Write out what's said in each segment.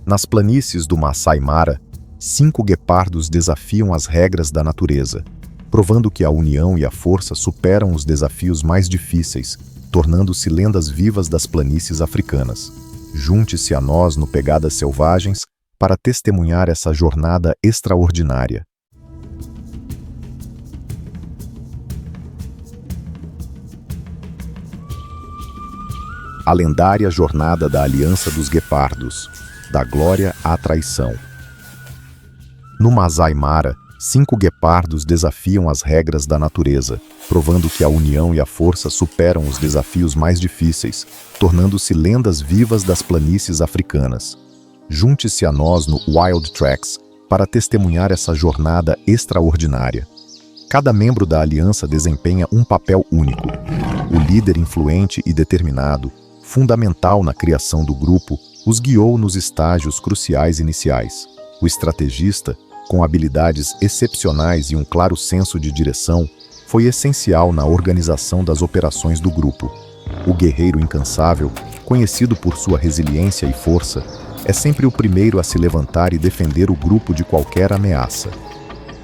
Nas planícies do Masai Mara, 5 guepardos desafiam as regras da natureza, provando que a união e a força superam os desafios mais difíceis, tornando-se lendas vivas das planícies africanas. Junte-se a nós no Pegadas Selvagens para testemunhar essa jornada extraordinária. A lendária jornada da Aliança dos Guepardos, da glória à traição. No Masai Mara, 5 guepardos desafiam as regras da natureza, provando que a união e a força superam os desafios mais difíceis, tornando-se lendas vivas das planícies africanas. Junte-se a nós no Wild Tracks para testemunhar essa jornada extraordinária. Cada membro da aliança desempenha um papel único. O líder influente e determinado, fundamental na criação do grupo, os guiou nos estágios cruciais iniciais. O estrategista, com habilidades excepcionais e um claro senso de direção, foi essencial na organização das operações do grupo. O guerreiro incansável, conhecido por sua resiliência e força, é sempre o primeiro a se levantar e defender o grupo de qualquer ameaça.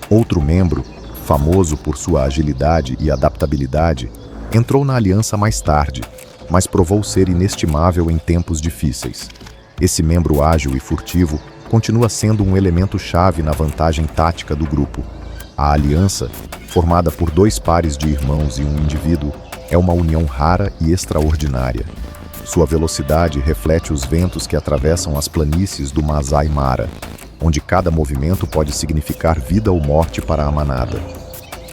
Outro membro, famoso por sua agilidade e adaptabilidade, entrou na aliança mais tarde, mas provou ser inestimável em tempos difíceis. Esse membro ágil e furtivo continua sendo um elemento-chave na vantagem tática do grupo. A aliança, formada por 2 pares de irmãos e um indivíduo, é uma união rara e extraordinária. Sua velocidade reflete os ventos que atravessam as planícies do Masai Mara, onde cada movimento pode significar vida ou morte para a manada.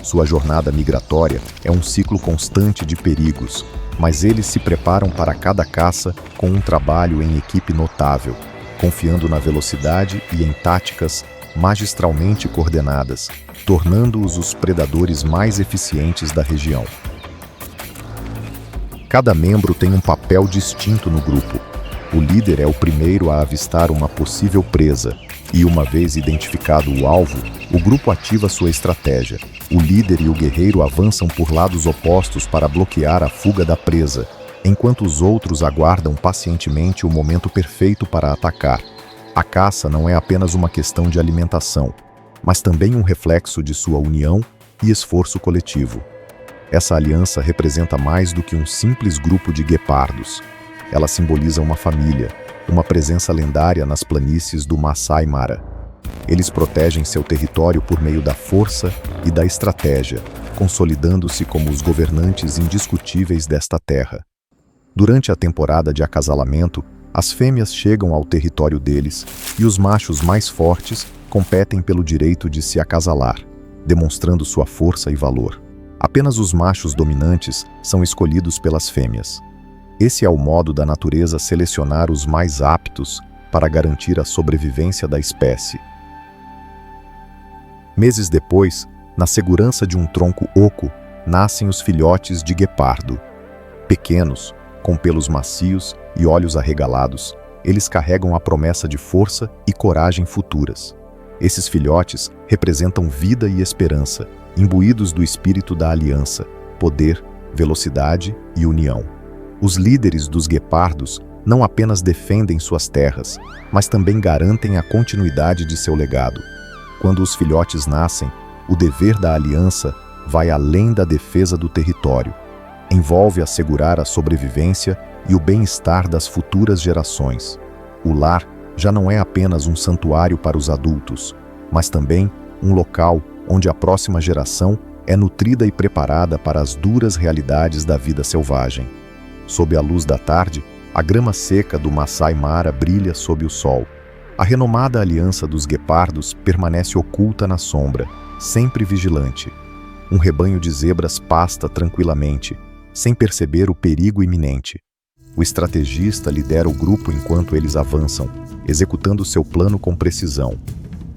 Sua jornada migratória é um ciclo constante de perigos, mas eles se preparam para cada caça com um trabalho em equipe notável, confiando na velocidade e em táticas magistralmente coordenadas, tornando-os os predadores mais eficientes da região. Cada membro tem um papel distinto no grupo. O líder é o primeiro a avistar uma possível presa, e uma vez identificado o alvo, o grupo ativa sua estratégia. O líder e o guerreiro avançam por lados opostos para bloquear a fuga da presa, enquanto os outros aguardam pacientemente o momento perfeito para atacar. A caça não é apenas uma questão de alimentação, mas também um reflexo de sua união e esforço coletivo. Essa aliança representa mais do que um simples grupo de guepardos. Ela simboliza uma família, uma presença lendária nas planícies do Masai Mara. Eles protegem seu território por meio da força e da estratégia, consolidando-se como os governantes indiscutíveis desta terra. Durante a temporada de acasalamento, as fêmeas chegam ao território deles e os machos mais fortes competem pelo direito de se acasalar, demonstrando sua força e valor. Apenas os machos dominantes são escolhidos pelas fêmeas. Esse é o modo da natureza selecionar os mais aptos para garantir a sobrevivência da espécie. Meses depois, na segurança de um tronco oco, nascem os filhotes de guepardo. Pequenos, com pelos macios e olhos arregalados, eles carregam a promessa de força e coragem futuras. Esses filhotes representam vida e esperança, imbuídos do espírito da aliança, poder, velocidade e união. Os líderes dos guepardos não apenas defendem suas terras, mas também garantem a continuidade de seu legado. Quando os filhotes nascem, o dever da aliança vai além da defesa do território. Envolve assegurar a sobrevivência e o bem-estar das futuras gerações. O lar já não é apenas um santuário para os adultos, mas também um local onde a próxima geração é nutrida e preparada para as duras realidades da vida selvagem. Sob a luz da tarde, a grama seca do Masai Mara brilha sob o sol. A renomada aliança dos guepardos permanece oculta na sombra, sempre vigilante. Um rebanho de zebras pasta tranquilamente, sem perceber o perigo iminente. O estrategista lidera o grupo enquanto eles avançam, executando seu plano com precisão.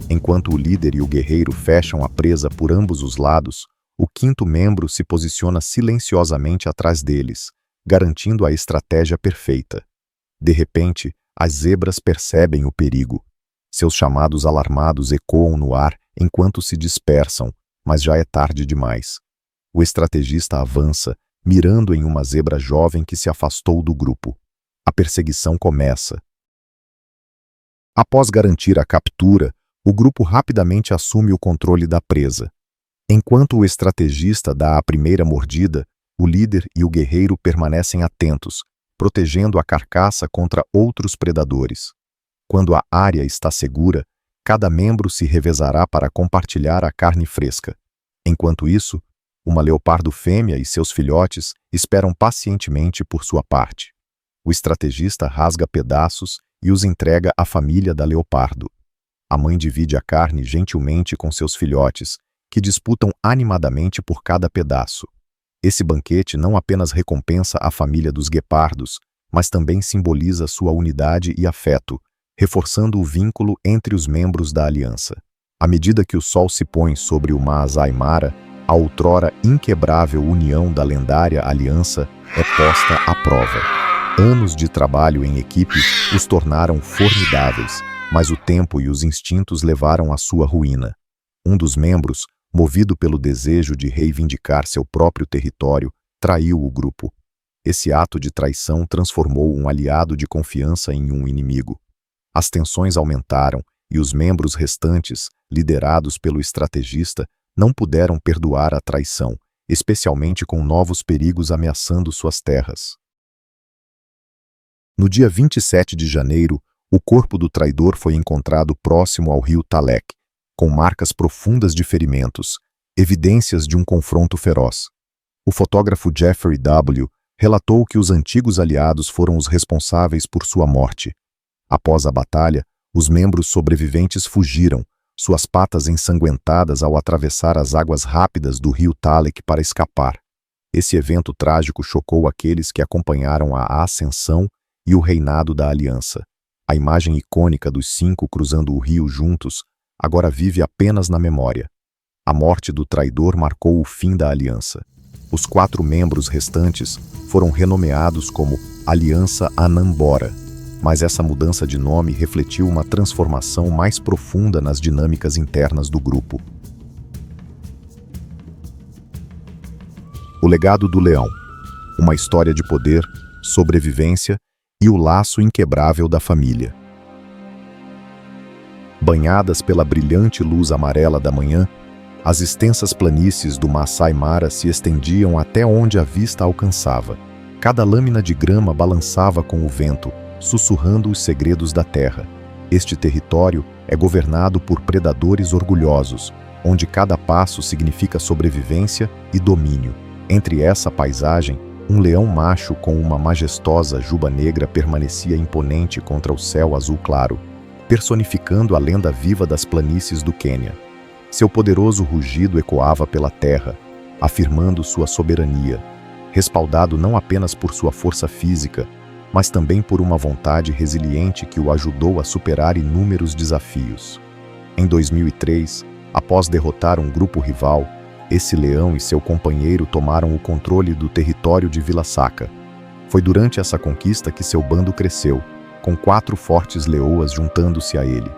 Enquanto o líder e o guerreiro fecham a presa por ambos os lados, o 5º membro se posiciona silenciosamente atrás deles, garantindo a estratégia perfeita. De repente, as zebras percebem o perigo. Seus chamados alarmados ecoam no ar enquanto se dispersam, mas já é tarde demais. O estrategista avança, mirando em uma zebra jovem que se afastou do grupo. A perseguição começa. Após garantir a captura, o grupo rapidamente assume o controle da presa. Enquanto o estrategista dá a primeira mordida, o líder e o guerreiro permanecem atentos, protegendo a carcaça contra outros predadores. Quando a área está segura, cada membro se revezará para compartilhar a carne fresca. Enquanto isso, uma leopardo fêmea e seus filhotes esperam pacientemente por sua parte. O estrategista rasga pedaços e os entrega à família da leopardo. A mãe divide a carne gentilmente com seus filhotes, que disputam animadamente por cada pedaço. Esse banquete não apenas recompensa a família dos guepardos, mas também simboliza sua unidade e afeto, reforçando o vínculo entre os membros da aliança. À medida que o sol se põe sobre o Maasai Mara, a outrora inquebrável união da lendária aliança é posta à prova. Anos de trabalho em equipe os tornaram formidáveis, mas o tempo e os instintos levaram à sua ruína. Um dos membros, movido pelo desejo de reivindicar seu próprio território, traiu o grupo. Esse ato de traição transformou um aliado de confiança em um inimigo. As tensões aumentaram e os membros restantes, liderados pelo estrategista, não puderam perdoar a traição, especialmente com novos perigos ameaçando suas terras. No dia 27 de janeiro, o corpo do traidor foi encontrado próximo ao rio Talek, com marcas profundas de ferimentos, evidências de um confronto feroz. O fotógrafo Jeffrey W. relatou que os antigos aliados foram os responsáveis por sua morte. Após a batalha, os membros sobreviventes fugiram, suas patas ensanguentadas ao atravessar as águas rápidas do rio Talek para escapar. Esse evento trágico chocou aqueles que acompanharam a ascensão e o reinado da aliança. A imagem icônica dos 5 cruzando o rio juntos agora vive apenas na memória. A morte do traidor marcou o fim da aliança. Os 4 membros restantes foram renomeados como Aliança Anambora, mas essa mudança de nome refletiu uma transformação mais profunda nas dinâmicas internas do grupo. O legado do leão. Uma história de poder, sobrevivência e o laço inquebrável da família. Banhadas pela brilhante luz amarela da manhã, as extensas planícies do Maasai Mara se estendiam até onde a vista alcançava. Cada lâmina de grama balançava com o vento, sussurrando os segredos da terra. Este território é governado por predadores orgulhosos, onde cada passo significa sobrevivência e domínio. Entre essa paisagem, um leão macho com uma majestosa juba negra permanecia imponente contra o céu azul claro, personificando a lenda viva das planícies do Quênia. Seu poderoso rugido ecoava pela terra, afirmando sua soberania, respaldado não apenas por sua força física, mas também por uma vontade resiliente que o ajudou a superar inúmeros desafios. Em 2003, após derrotar um grupo rival, esse leão e seu companheiro tomaram o controle do território de Vila Sacra. Foi durante essa conquista que seu bando cresceu, com 4 fortes leoas juntando-se a ele.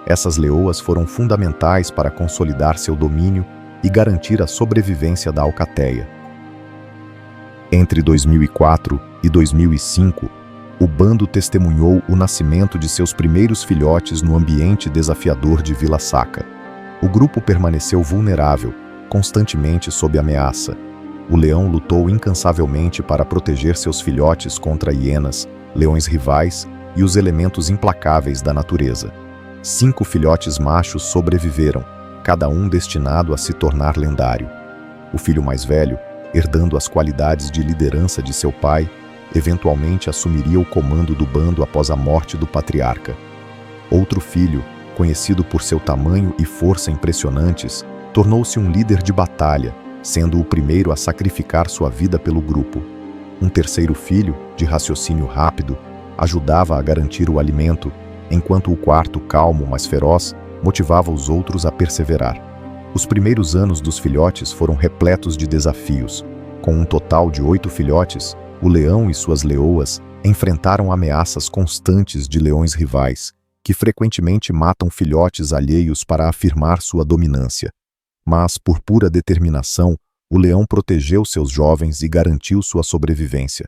Essas leoas foram fundamentais para consolidar seu domínio e garantir a sobrevivência da alcateia. Entre 2004 e 2005, o bando testemunhou o nascimento de seus primeiros filhotes no ambiente desafiador de Vila Sacra. O grupo permaneceu vulnerável, constantemente sob ameaça. O leão lutou incansavelmente para proteger seus filhotes contra hienas, leões rivais e os elementos implacáveis da natureza. 5 filhotes machos sobreviveram, cada um destinado a se tornar lendário. O filho mais velho, herdando as qualidades de liderança de seu pai, eventualmente assumiria o comando do bando após a morte do patriarca. Outro filho, conhecido por seu tamanho e força impressionantes, tornou-se um líder de batalha, sendo o primeiro a sacrificar sua vida pelo grupo. Um terceiro filho, de raciocínio rápido, ajudava a garantir o alimento, enquanto o quarto, calmo, mas feroz, motivava os outros a perseverar. Os primeiros anos dos filhotes foram repletos de desafios. Com um total de 8 filhotes, o leão e suas leoas enfrentaram ameaças constantes de leões rivais, que frequentemente matam filhotes alheios para afirmar sua dominância. Mas, por pura determinação, o leão protegeu seus jovens e garantiu sua sobrevivência.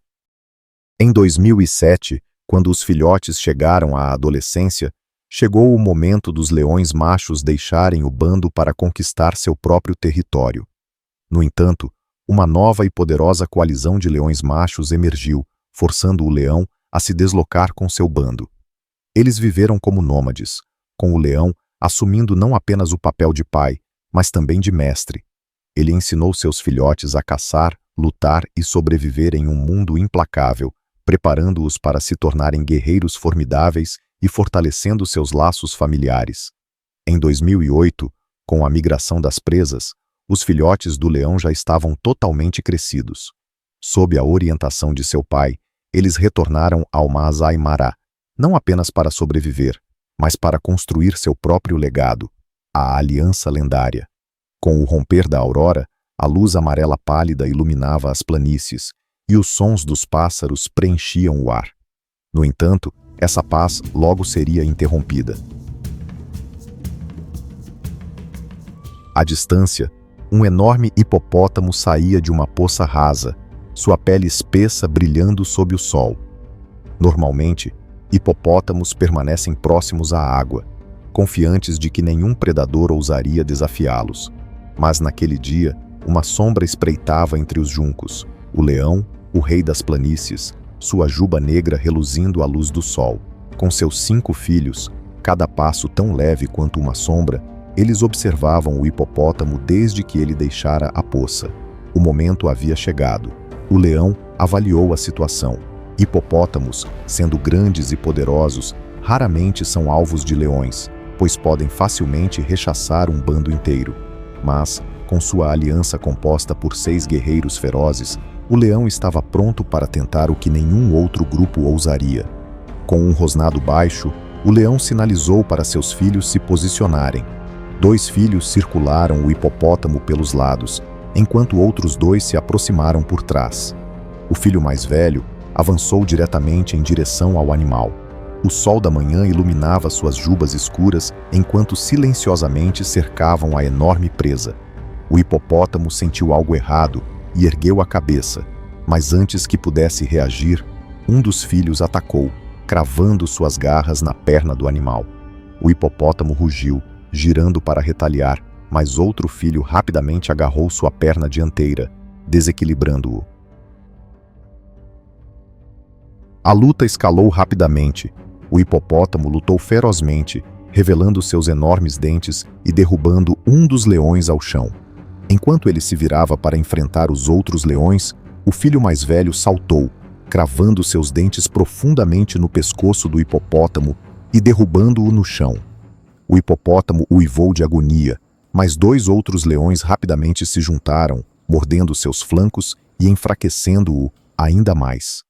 Em 2007, quando os filhotes chegaram à adolescência, chegou o momento dos leões machos deixarem o bando para conquistar seu próprio território. No entanto, uma nova e poderosa coalizão de leões machos emergiu, forçando o leão a se deslocar com seu bando. Eles viveram como nômades, com o leão assumindo não apenas o papel de pai, mas também de mestre. Ele ensinou seus filhotes a caçar, lutar e sobreviver em um mundo implacável, preparando-os para se tornarem guerreiros formidáveis e fortalecendo seus laços familiares. Em 2008, com a migração das presas, os filhotes do leão já estavam totalmente crescidos. Sob a orientação de seu pai, eles retornaram ao Masai Mara, não apenas para sobreviver, mas para construir seu próprio legado, a Aliança Lendária. Com o romper da aurora, a luz amarela pálida iluminava as planícies, e os sons dos pássaros preenchiam o ar. No entanto, essa paz logo seria interrompida. À distância, um enorme hipopótamo saía de uma poça rasa, sua pele espessa brilhando sob o sol. Normalmente, hipopótamos permanecem próximos à água, confiantes de que nenhum predador ousaria desafiá-los. Mas naquele dia, uma sombra espreitava entre os juncos, o leão, o rei das planícies, sua juba negra reluzindo à luz do sol. Com seus 5 filhos, cada passo tão leve quanto uma sombra, eles observavam o hipopótamo desde que ele deixara a poça. O momento havia chegado. O leão avaliou a situação. Hipopótamos, sendo grandes e poderosos, raramente são alvos de leões, pois podem facilmente rechaçar um bando inteiro. Mas, com sua aliança composta por 6 guerreiros ferozes, o leão estava pronto para tentar o que nenhum outro grupo ousaria. Com um rosnado baixo, o leão sinalizou para seus filhos se posicionarem. 2 filhos circularam o hipopótamo pelos lados, enquanto outros 2 se aproximaram por trás. O filho mais velho avançou diretamente em direção ao animal. O sol da manhã iluminava suas jubas escuras enquanto silenciosamente cercavam a enorme presa. O hipopótamo sentiu algo errado e ergueu a cabeça, mas antes que pudesse reagir, um dos filhos atacou, cravando suas garras na perna do animal. O hipopótamo rugiu, girando para retaliar, mas outro filho rapidamente agarrou sua perna dianteira, desequilibrando-o. A luta escalou rapidamente. O hipopótamo lutou ferozmente, revelando seus enormes dentes e derrubando um dos leões ao chão. Enquanto ele se virava para enfrentar os outros leões, o filho mais velho saltou, cravando seus dentes profundamente no pescoço do hipopótamo e derrubando-o no chão. O hipopótamo uivou de agonia, mas 2 outros leões rapidamente se juntaram, mordendo seus flancos e enfraquecendo-o ainda mais.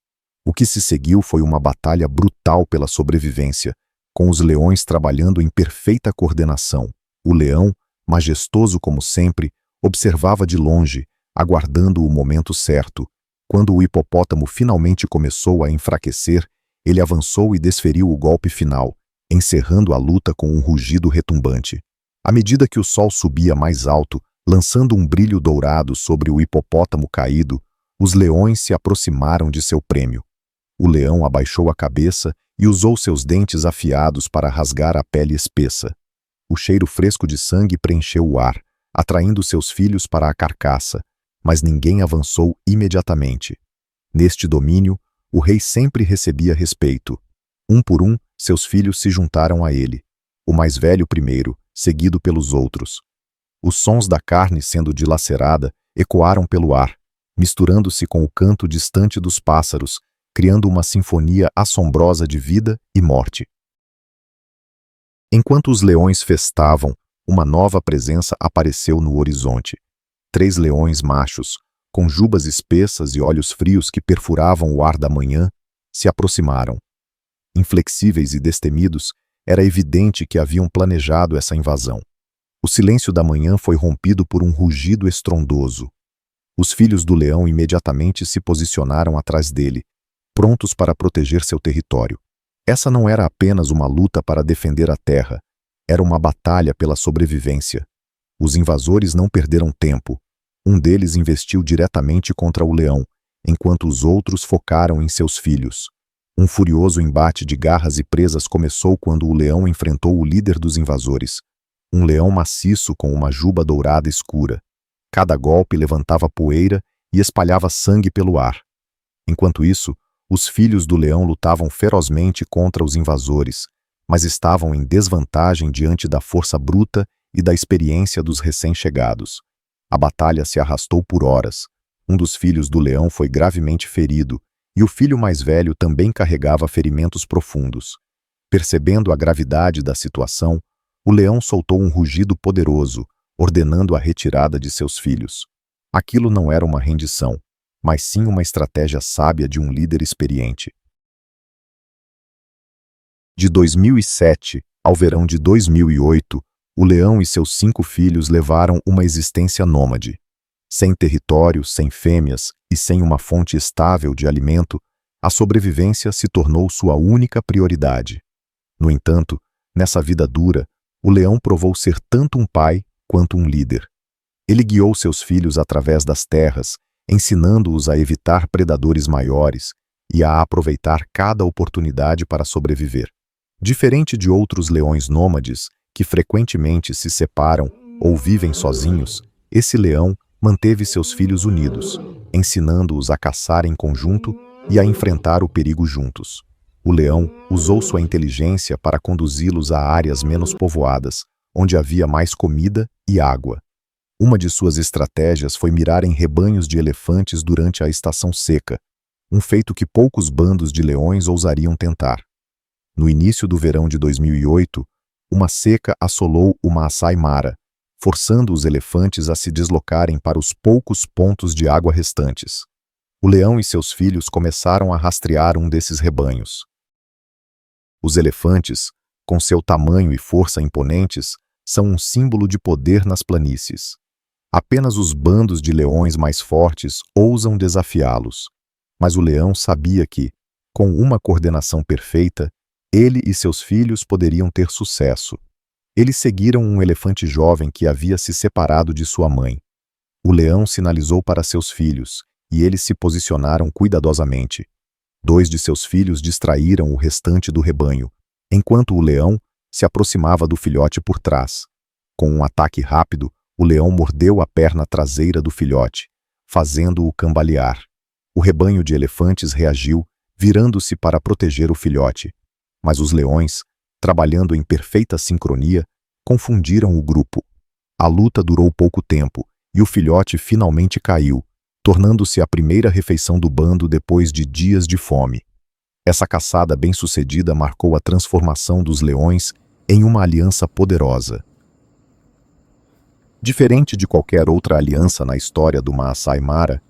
O que se seguiu foi uma batalha brutal pela sobrevivência, com os leões trabalhando em perfeita coordenação. O leão, majestoso como sempre, observava de longe, aguardando o momento certo. Quando o hipopótamo finalmente começou a enfraquecer, ele avançou e desferiu o golpe final, encerrando a luta com um rugido retumbante. À medida que o sol subia mais alto, lançando um brilho dourado sobre o hipopótamo caído, os leões se aproximaram de seu prêmio. O leão abaixou a cabeça e usou seus dentes afiados para rasgar a pele espessa. O cheiro fresco de sangue preencheu o ar, atraindo seus filhos para a carcaça, mas ninguém avançou imediatamente. Neste domínio, o rei sempre recebia respeito. Um por um, seus filhos se juntaram a ele. O mais velho primeiro, seguido pelos outros. Os sons da carne sendo dilacerada ecoaram pelo ar, misturando-se com o canto distante dos pássaros, criando uma sinfonia assombrosa de vida e morte. Enquanto os leões festavam, uma nova presença apareceu no horizonte. 3 leões machos, com jubas espessas e olhos frios que perfuravam o ar da manhã, se aproximaram. Inflexíveis e destemidos, era evidente que haviam planejado essa invasão. O silêncio da manhã foi rompido por um rugido estrondoso. Os filhos do leão imediatamente se posicionaram atrás dele, prontos para proteger seu território. Essa não era apenas uma luta para defender a terra, era uma batalha pela sobrevivência. Os invasores não perderam tempo. Um deles investiu diretamente contra o leão, enquanto os outros focaram em seus filhos. Um furioso embate de garras e presas começou quando o leão enfrentou o líder dos invasores, um leão maciço com uma juba dourada escura. Cada golpe levantava poeira e espalhava sangue pelo ar. Enquanto isso, os filhos do leão lutavam ferozmente contra os invasores, mas estavam em desvantagem diante da força bruta e da experiência dos recém-chegados. A batalha se arrastou por horas. Um dos filhos do leão foi gravemente ferido, e o filho mais velho também carregava ferimentos profundos. Percebendo a gravidade da situação, o leão soltou um rugido poderoso, ordenando a retirada de seus filhos. Aquilo não era uma rendição, mas sim uma estratégia sábia de um líder experiente. De 2007 ao verão de 2008, o leão e seus 5 filhos levaram uma existência nômade. Sem território, sem fêmeas e sem uma fonte estável de alimento, a sobrevivência se tornou sua única prioridade. No entanto, nessa vida dura, o leão provou ser tanto um pai quanto um líder. Ele guiou seus filhos através das terras, ensinando-os a evitar predadores maiores e a aproveitar cada oportunidade para sobreviver. Diferente de outros leões nômades, que frequentemente se separam ou vivem sozinhos, esse leão manteve seus filhos unidos, ensinando-os a caçar em conjunto e a enfrentar o perigo juntos. O leão usou sua inteligência para conduzi-los a áreas menos povoadas, onde havia mais comida e água. Uma de suas estratégias foi mirar em rebanhos de elefantes durante a estação seca, um feito que poucos bandos de leões ousariam tentar. No início do verão de 2008, uma seca assolou o Maasai Mara, forçando os elefantes a se deslocarem para os poucos pontos de água restantes. O leão e seus filhos começaram a rastrear um desses rebanhos. Os elefantes, com seu tamanho e força imponentes, são um símbolo de poder nas planícies. Apenas os bandos de leões mais fortes ousam desafiá-los. Mas o leão sabia que, com uma coordenação perfeita, ele e seus filhos poderiam ter sucesso. Eles seguiram um elefante jovem que havia se separado de sua mãe. O leão sinalizou para seus filhos, e eles se posicionaram cuidadosamente. 2 de seus filhos distraíram o restante do rebanho, enquanto o leão se aproximava do filhote por trás. Com um ataque rápido, o leão mordeu a perna traseira do filhote, fazendo-o cambalear. O rebanho de elefantes reagiu, virando-se para proteger o filhote. Mas os leões, trabalhando em perfeita sincronia, confundiram o grupo. A luta durou pouco tempo, e o filhote finalmente caiu, tornando-se a primeira refeição do bando depois de dias de fome. Essa caçada bem-sucedida marcou a transformação dos leões em uma aliança poderosa. Diferente de qualquer outra aliança na história do Maasai Mara,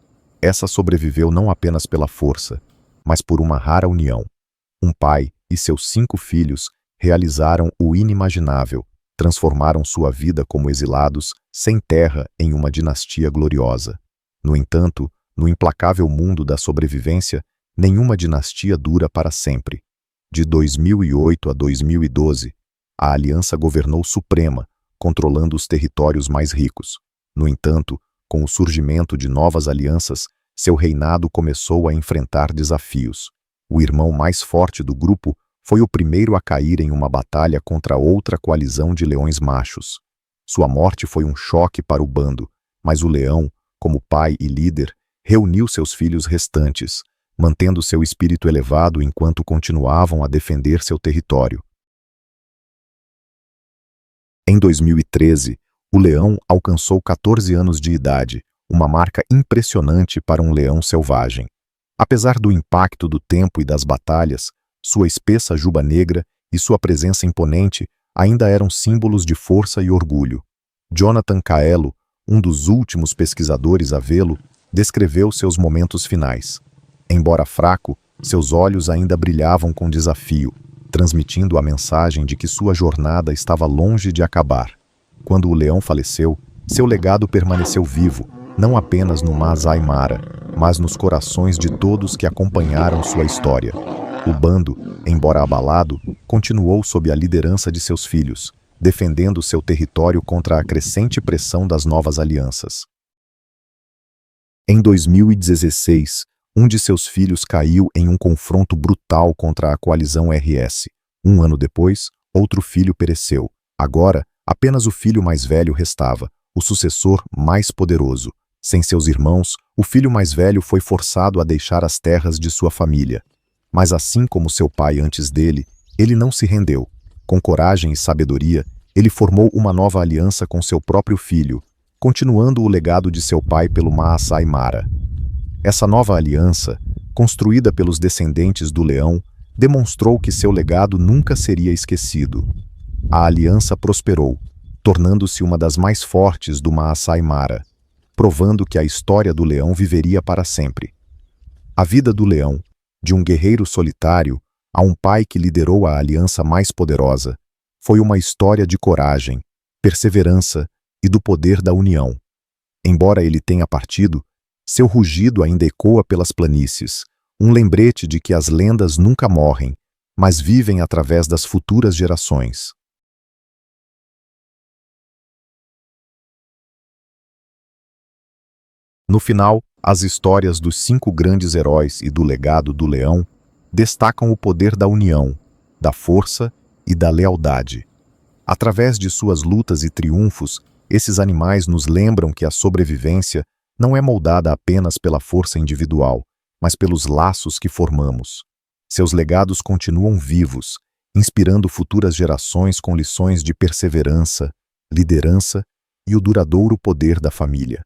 essa sobreviveu não apenas pela força, mas por uma rara união. Um pai e seus 5 filhos realizaram o inimaginável, transformaram sua vida como exilados, sem terra, em uma dinastia gloriosa. No entanto, no implacável mundo da sobrevivência, nenhuma dinastia dura para sempre. De 2008 a 2012, a aliança governou suprema, controlando os territórios mais ricos. No entanto, com o surgimento de novas alianças, seu reinado começou a enfrentar desafios. O irmão mais forte do grupo foi o primeiro a cair em uma batalha contra outra coalizão de leões machos. Sua morte foi um choque para o bando, mas o leão, como pai e líder, reuniu seus filhos restantes, mantendo seu espírito elevado enquanto continuavam a defender seu território. Em 2013, o leão alcançou 14 anos de idade, uma marca impressionante para um leão selvagem. Apesar do impacto do tempo e das batalhas, sua espessa juba negra e sua presença imponente ainda eram símbolos de força e orgulho. Jonathan Kaelo, um dos últimos pesquisadores a vê-lo, descreveu seus momentos finais. Embora fraco, seus olhos ainda brilhavam com desafio, transmitindo a mensagem de que sua jornada estava longe de acabar. Quando o leão faleceu, seu legado permaneceu vivo, não apenas no Maasai Mara, mas nos corações de todos que acompanharam sua história. O bando, embora abalado, continuou sob a liderança de seus filhos, defendendo seu território contra a crescente pressão das novas alianças. Em 2016, Um de seus filhos caiu em um confronto brutal contra a coalizão RS. Um ano depois, outro filho pereceu. Agora, apenas o filho mais velho restava, o sucessor mais poderoso. Sem seus irmãos, o filho mais velho foi forçado a deixar as terras de sua família. Mas assim como seu pai antes dele, ele não se rendeu. Com coragem e sabedoria, ele formou uma nova aliança com seu próprio filho, continuando o legado de seu pai pelo Maasai Mara. Essa nova aliança, construída pelos descendentes do leão, demonstrou que seu legado nunca seria esquecido. A aliança prosperou, tornando-se uma das mais fortes do Maasai Mara, provando que a história do leão viveria para sempre. A vida do leão, de um guerreiro solitário a um pai que liderou a aliança mais poderosa, foi uma história de coragem, perseverança e do poder da união. Embora ele tenha partido, seu rugido ainda ecoa pelas planícies, um lembrete de que as lendas nunca morrem, mas vivem através das futuras gerações. No final, as histórias dos 5 grandes heróis e do legado do leão destacam o poder da união, da força e da lealdade. Através de suas lutas e triunfos, esses animais nos lembram que a sobrevivência não é moldada apenas pela força individual, mas pelos laços que formamos. Seus legados continuam vivos, inspirando futuras gerações com lições de perseverança, liderança e o duradouro poder da família.